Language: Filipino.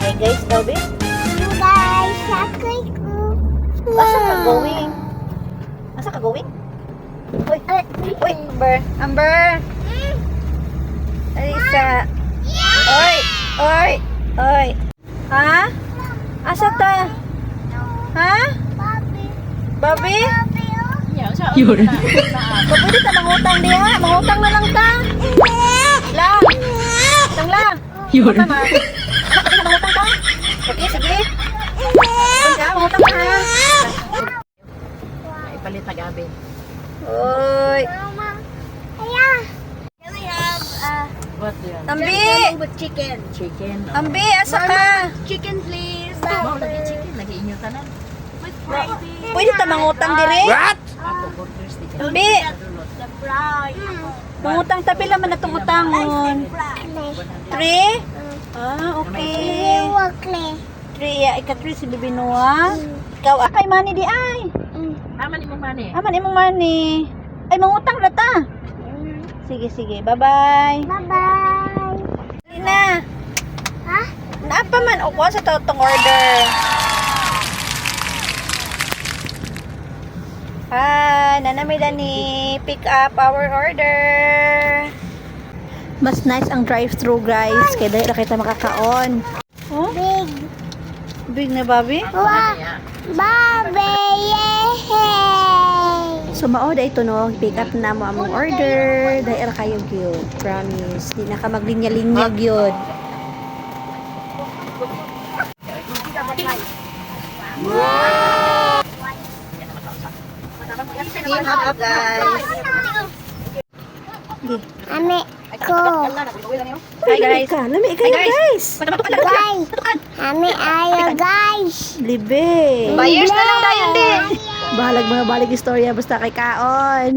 Hey guys, daw be? Guys, sakay ko. Asa ka going? Asa ka going? Uy, uy, Amber, Amber. Alisa. Oy, oy, oy. Ha? Asa ta? Ha? Babi? Yun. Pwede ka mangutang diha? Mangutang na lang ta. Lang. Lang lang. Yun. Mangutang ha? Pwede ka mangutang ka? Okay, sige. Pwede ka, mangutang ka ha? Ipalit na gabi. Oy. Mama. Aya. Can we have What yan? Ambi! with chicken? Chicken. Ambi, asa ka? Chicken, please. Wow, lagi chicken. Lagi inyo tanan. With fried. Pwede ta mangutang dire? Ako, burgers di ka. Ambi, The fry. mangutang tabi naman na utangon. 3? Ah, okay. Wakle. 3, ya, ika-3 si Bibi Noah. Ikaw, kay mani di ay. Aman ni mo man eh. Aman imong mani. Ay, mangutang na ta. Sige, sige. Bye-bye. Bye-bye. Lina, Ha? naapa man o sa totong order. Hi, nanamila ni pick up our order. Mas nice ang drive-thru guys. Kaya dahil na kita makakaon. Oh, Big. big na babi. Wow. Bobby, yay! So mao dahil ito no, pick up na mo among order. Dahil kayo gyud, promise. Di na ka maglinya-linya gyud. Team up guys. Ame ko. Hi guys. Lami kayo guys. Guys. Ame ayo guys. Libe. Buyers na lang tayo din. Bahalag mga balig istorya basta kay kaon.